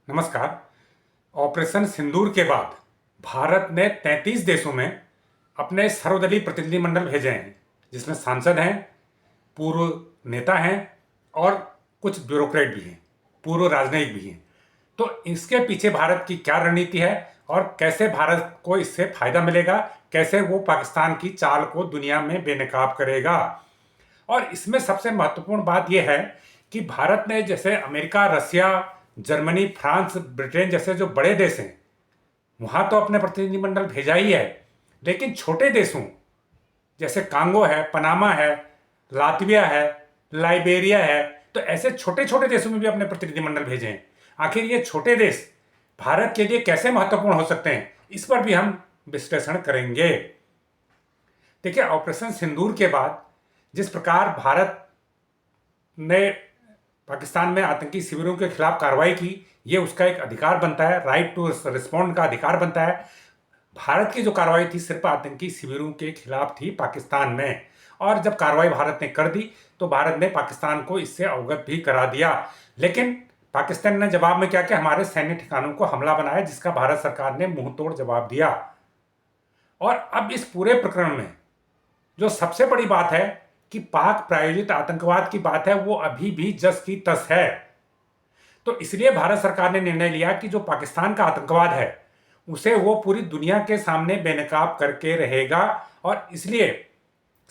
नमस्कार। ऑपरेशन सिंदूर के बाद भारत ने 33 देशों में अपने सर्वदलीय प्रतिनिधिमंडल भेजे हैं, जिसमें सांसद हैं, पूर्व नेता हैं और कुछ ब्यूरोक्रेट भी हैं, पूर्व राजनयिक भी हैं। तो इसके पीछे भारत की क्या रणनीति है और कैसे भारत को इससे फायदा मिलेगा, कैसे वो पाकिस्तान की चाल को दुनिया में बेनकाब करेगा। और इसमें सबसे महत्वपूर्ण बात यह है कि भारत ने जैसे अमेरिका, रसिया, जर्मनी, फ्रांस, ब्रिटेन जैसे जो बड़े देश हैं वहाँ तो अपने प्रतिनिधिमंडल भेजा ही है, लेकिन छोटे देशों जैसे कांगो है, पनामा है, लातविया है, लाइबेरिया है, तो ऐसे छोटे छोटे देशों में भी अपने प्रतिनिधिमंडल भेजे हैं। आखिर ये छोटे देश भारत के लिए कैसे महत्वपूर्ण हो सकते हैं, इस पर भी हम विश्लेषण करेंगे। देखिए, ऑपरेशन सिंदूर के बाद जिस प्रकार भारत ने पाकिस्तान में आतंकी शिविरों के खिलाफ कार्रवाई की, ये उसका एक अधिकार बनता है, राइट टू रिस्पॉन्ड का अधिकार बनता है। भारत की जो कार्रवाई थी सिर्फ आतंकी शिविरों के खिलाफ थी पाकिस्तान में, और जब कार्रवाई भारत ने कर दी तो भारत ने पाकिस्तान को इससे अवगत भी करा दिया। लेकिन पाकिस्तान ने जवाब में क्या किया, हमारे सैन्य ठिकानों को हमला बनाया, जिसका भारत सरकार ने मुंह तोड़ जवाब दिया। और अब इस पूरे प्रकरण में जो सबसे बड़ी बात है कि पाक प्रायोजित आतंकवाद की बात है, वो अभी भी जस की तस है। तो इसलिए भारत सरकार ने निर्णय लिया कि जो पाकिस्तान का आतंकवाद है उसे वो पूरी दुनिया के सामने बेनकाब करके रहेगा। और इसलिए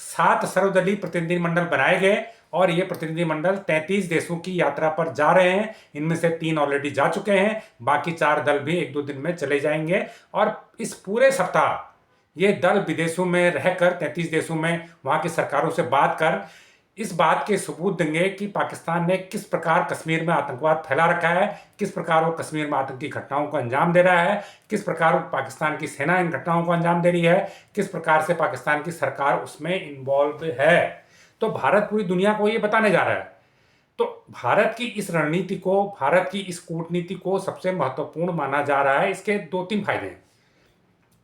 7 सर्वदलीय प्रतिनिधिमंडल बनाए गए और ये प्रतिनिधिमंडल 33 देशों की यात्रा पर जा रहे हैं। इनमें से 3 ऑलरेडी जा चुके हैं, बाकी 4 दल भी 1-2 दिन में चले जाएंगे। और इस पूरे सप्ताह ये दल विदेशों में रहकर 33 देशों में वहाँ की सरकारों से बात कर इस बात के सबूत देंगे कि पाकिस्तान ने किस प्रकार कश्मीर में आतंकवाद फैला रखा है, किस प्रकार वो कश्मीर में आतंकी घटनाओं को अंजाम दे रहा है, किस प्रकार पाकिस्तान की सेना इन घटनाओं को अंजाम दे रही है, किस प्रकार से पाकिस्तान की सरकार उसमें इन्वॉल्व है। तो भारत पूरी दुनिया को ये बताने जा रहा है। तो भारत की इस रणनीति को, भारत की इस कूटनीति को सबसे महत्वपूर्ण माना जा रहा है। इसके 2-3 फायदे हैं।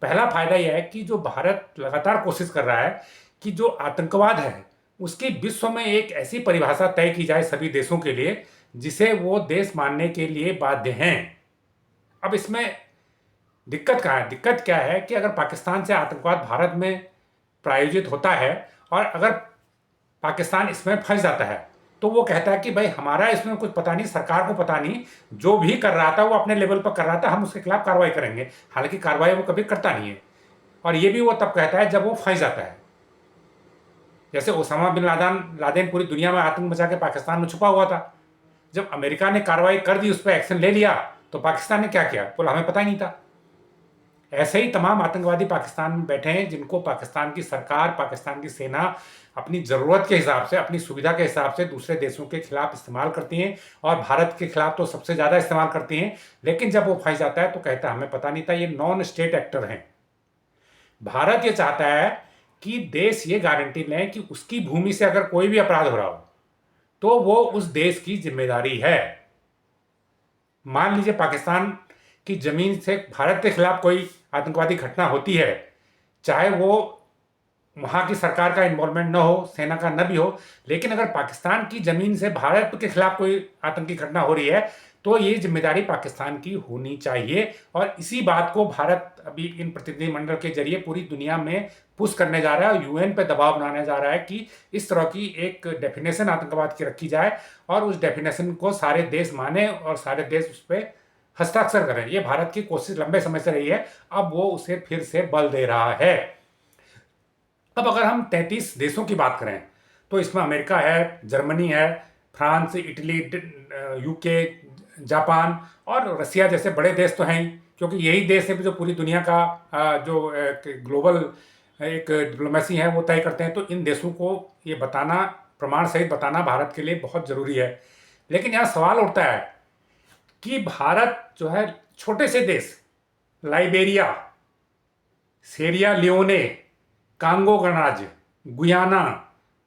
पहला फायदा यह है कि जो भारत लगातार कोशिश कर रहा है कि जो आतंकवाद है उसकी विश्व में एक ऐसी परिभाषा तय की जाए सभी देशों के लिए जिसे वो देश मानने के लिए बाध्य हैं। अब इसमें दिक्कत कहाँ है? दिक्कत क्या है कि अगर पाकिस्तान से आतंकवाद भारत में प्रायोजित होता है और अगर पाकिस्तान इसमें फंस जाता है तो वो कहता है कि भाई हमारा इसमें कुछ पता नहीं, सरकार को पता नहीं, जो भी कर रहा था वो अपने लेवल पर कर रहा था, हम उसके खिलाफ कार्रवाई करेंगे। हालांकि कार्रवाई वो कभी करता नहीं है, और ये भी वो तब कहता है जब वो फंस जाता है। जैसे ओसामा बिन लादेन पूरी दुनिया में आतंक मचा के पाकिस्तान में छुपा हुआ था। जब अमेरिका ने कार्रवाई कर दी, उस पर एक्शन ले लिया, तो पाकिस्तान ने क्या किया, बोला हमें पता ही नहीं था। ऐसे ही तमाम आतंकवादी पाकिस्तान में बैठे हैं जिनको पाकिस्तान की सरकार, पाकिस्तान की सेना अपनी ज़रूरत के हिसाब से, अपनी सुविधा के हिसाब से दूसरे देशों के खिलाफ इस्तेमाल करती हैं, और भारत के खिलाफ तो सबसे ज़्यादा इस्तेमाल करती हैं। लेकिन जब वो फंस जाता है तो कहता है हमें पता नहीं था। ये नॉन स्टेट एक्टर हैं। भारत ये चाहता है कि देश ये गारंटी लें कि उसकी भूमि से अगर कोई भी अपराध हो रहा हो तो वो उस देश की जिम्मेदारी है। मान लीजिए पाकिस्तान की जमीन से भारत के खिलाफ कोई आतंकवादी घटना होती है, चाहे वो वहाँ की सरकार का इन्वॉल्वमेंट न हो, सेना का न भी हो, लेकिन अगर पाकिस्तान की जमीन से भारत के खिलाफ कोई आतंकी घटना हो रही है तो ये जिम्मेदारी पाकिस्तान की होनी चाहिए। और इसी बात को भारत अभी इन प्रतिनिधिमंडल के जरिए पूरी दुनिया में पुश करने जा रहा है और यूएन पे दबाव बनाने जा रहा है कि इस तरह की एक डेफिनेशन आतंकवाद की रखी जाए और उस डेफिनेशन को सारे देश माने और सारे देश उस पर हस्ताक्षर करें। ये भारत की कोशिश लंबे समय से रही है, अब वो उसे फिर से बल दे रहा है। अब अगर हम 33 देशों की बात करें तो इसमें अमेरिका है, जर्मनी है, फ्रांस, इटली, यूके, जापान और रसिया जैसे बड़े देश तो हैं ही, क्योंकि यही देश है जो पूरी दुनिया का जो ग्लोबल एक डिप्लोमेसी है वो तय करते हैं। तो इन देशों को ये बताना, प्रमाण सहित बताना भारत के लिए बहुत ज़रूरी है। लेकिन यहाँ सवाल उठता है कि भारत जो है छोटे से देश लाइबेरिया, सेरिया लियोने, कांगो गणराज्य, Guyana,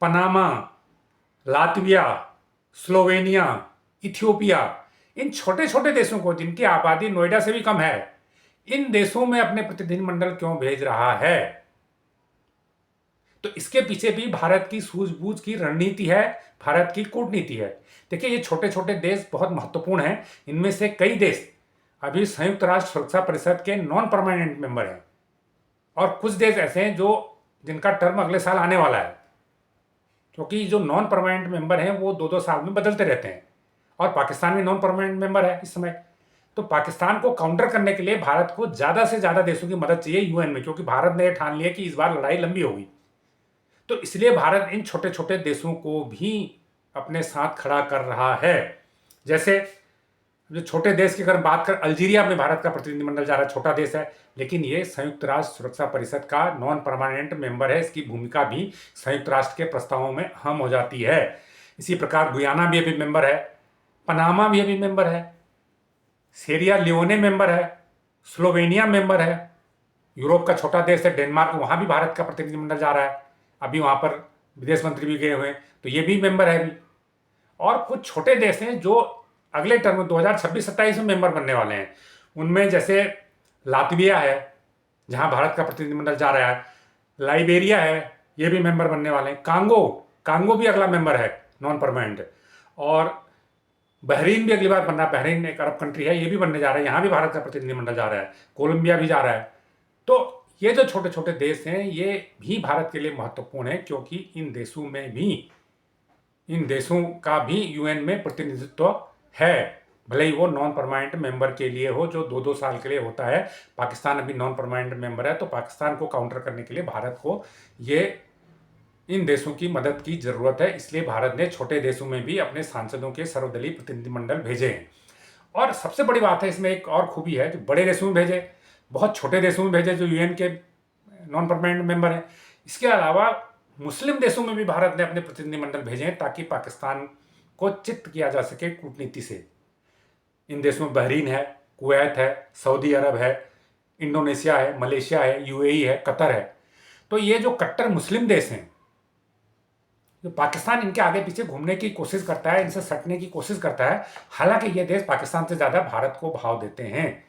Panama, Latvia, Slovenia, Ethiopia, इन छोटे छोटे देशों को जिनकी आबादी नोएडा से भी कम है, इन देशों में अपने प्रतिनिधिमंडल क्यों भेज रहा है? तो इसके पीछे भी भारत की सूझबूझ की रणनीति है, भारत की कूटनीति है। देखिए, ये छोटे छोटे देश बहुत महत्वपूर्ण हैं। इनमें से कई देश अभी संयुक्त राष्ट्र सुरक्षा परिषद के नॉन परमानेंट मेंबर हैं, और कुछ देश ऐसे हैं जो जिनका टर्म अगले साल आने वाला है, क्योंकि जो नॉन परमानेंट मेंबर हैं वो 2-2 साल में बदलते रहते हैं, और पाकिस्तान भी नॉन परमानेंट मेंबर है इस समय। तो पाकिस्तान को काउंटर करने के लिए भारत को ज़्यादा से ज़्यादा देशों की मदद चाहिए यूएन में, क्योंकि भारत ने ठान लिया कि इस बार लड़ाई लंबी होगी। तो इसलिए भारत इन छोटे छोटे देशों को भी अपने साथ खड़ा कर रहा है। जैसे जो छोटे देश की अगर बात कर, अल्जीरिया में भारत का प्रतिनिधिमंडल जा रहा है, छोटा देश है, लेकिन ये संयुक्त राष्ट्र सुरक्षा परिषद का नॉन परमानेंट मेंबर है। इसकी भूमिका भी संयुक्त राष्ट्र के प्रस्तावों में अहम हो जाती है। इसी प्रकार गुयाना भी अभी मेंबर है, पनामा भी अभी मेंबर है, सीरिया लियोने मेंबर है, स्लोवेनिया मेंबर है, यूरोप का छोटा देश है डेनमार्क, वहाँ भी भारत का प्रतिनिधिमंडल जा रहा है, अभी वहाँ पर विदेश मंत्री भी गए हुए हैं, तो ये भी मेंबर है अभी। और कुछ छोटे देश हैं जो अगले टर्म 2026-27 में मेंबर बनने वाले हैं। उनमें जैसे लातविया है, जहाँ भारत का प्रतिनिधिमंडल जा रहा है, लाइबेरिया है, ये भी मेंबर बनने वाले हैं, कांगो भी अगला मेंबर है नॉन परमानेंट, और बहरीन भी अगली बार बनना है। बहरीन एक अरब कंट्री है, ये भी बनने जा रहा है, यहाँ भी भारत का प्रतिनिधिमंडल जा रहा है, कोलंबिया भी जा रहा है। तो ये जो छोटे छोटे देश हैं ये भी भारत के लिए महत्वपूर्ण है, क्योंकि इन देशों का भी यूएन में प्रतिनिधित्व है, भले ही वो नॉन परमानेंट मेंबर के लिए हो, जो 2-2 साल के लिए होता है। पाकिस्तान अभी नॉन परमानेंट मेंबर है, तो पाकिस्तान को काउंटर करने के लिए भारत को इन देशों की मदद की जरूरत है। इसलिए भारत ने छोटे देशों में भी अपने सांसदों के सर्वदलीय प्रतिनिधिमंडल भेजे हैं। और सबसे बड़ी बात है इसमें, एक और खूबी है, जो बड़े देशों में भेजे, बहुत छोटे देशों में भेजे जो यूएन के नॉन परमानेंट मेंबर हैं। इसके अलावा मुस्लिम देशों में भी भारत ने अपने प्रतिनिधिमंडल भेजे हैं, ताकि पाकिस्तान को चित्त किया जा सके कूटनीति से। इन देशों में बहरीन है, कुवैत है, सऊदी अरब है, इंडोनेशिया है, मलेशिया है, यूएई है, कतर है। तो ये जो कट्टर मुस्लिम देश हैं, जो पाकिस्तान इनके आगे पीछे घूमने की कोशिश करता है, इनसे सटने की कोशिश करता है, हालांकि ये देश पाकिस्तान से ज़्यादा भारत को भाव देते हैं।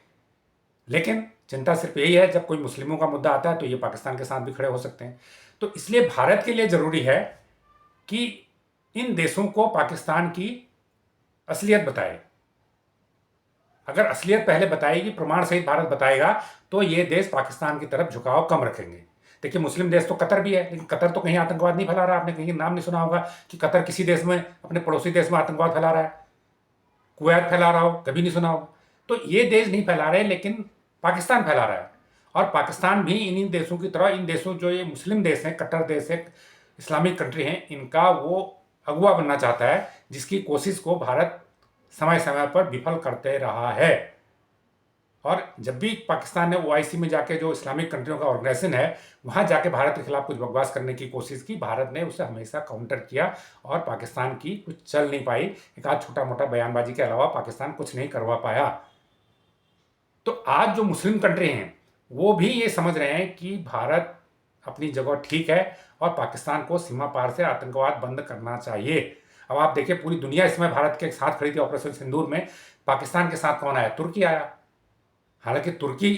लेकिन चिंता सिर्फ यही है, जब कोई मुस्लिमों का मुद्दा आता है तो ये पाकिस्तान के साथ भी खड़े हो सकते हैं। तो इसलिए भारत के लिए ज़रूरी है कि इन देशों को पाकिस्तान की असलियत बताए। अगर असलियत पहले बताएगी, प्रमाण सहित भारत बताएगा, तो ये देश पाकिस्तान की तरफ झुकाव कम रखेंगे। देखिए, मुस्लिम देश तो कतर भी है, लेकिन कतर तो कहीं आतंकवाद नहीं फैला रहा। आपने कहीं नाम नहीं सुना होगा कि कतर किसी देश में, अपने पड़ोसी देश में आतंकवाद फैला रहा है, कुवैत फैला रहा हो, कभी नहीं सुना होगा। तो ये देश नहीं फैला रहे, लेकिन पाकिस्तान फैला रहा है। और पाकिस्तान भी इन देशों की तरह, इन देशों जो ये मुस्लिम देश हैं, कट्टर देश है, इस्लामिक कंट्री हैं, इनका वो अगुवा बनना चाहता है, जिसकी कोशिश को भारत समय समय पर विफल करते रहा है। और जब भी पाकिस्तान ने ओआईसी में जाके, जो इस्लामिक कंट्रियों का ऑर्गेनाइजेशन है, वहाँ जाके भारत के खिलाफ कुछ बकवास करने की कोशिश की, भारत ने उसे हमेशा काउंटर किया, और पाकिस्तान की कुछ चल नहीं पाई। एक आध छोटा मोटा बयानबाजी के अलावा पाकिस्तान कुछ नहीं करवा पाया। तो आज जो मुस्लिम कंट्री हैं वो भी ये समझ रहे हैं कि भारत अपनी जगह ठीक है, और पाकिस्तान को सीमा पार से आतंकवाद बंद करना चाहिए। अब आप देखिए, पूरी दुनिया इस समय भारत के साथ खड़ी थी ऑपरेशन सिंदूर में। पाकिस्तान के साथ कौन आया? तुर्की आया। हालांकि तुर्की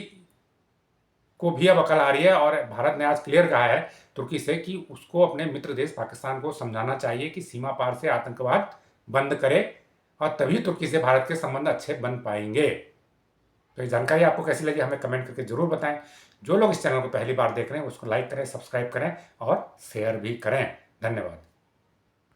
को भी अब अकल आ रही है, और भारत ने आज क्लियर कहा है तुर्की से कि उसको अपने मित्र देश पाकिस्तान को समझाना चाहिए कि सीमा पार से आतंकवाद बंद करे, और तभी तुर्की से भारत के संबंध अच्छे बन पाएंगे। तो ये जानकारी आपको कैसी लगी, हमें कमेंट करके जरूर बताएं। जो लोग इस चैनल को पहली बार देख रहे हैं उसको लाइक करें, सब्सक्राइब करें और शेयर भी करें। धन्यवाद।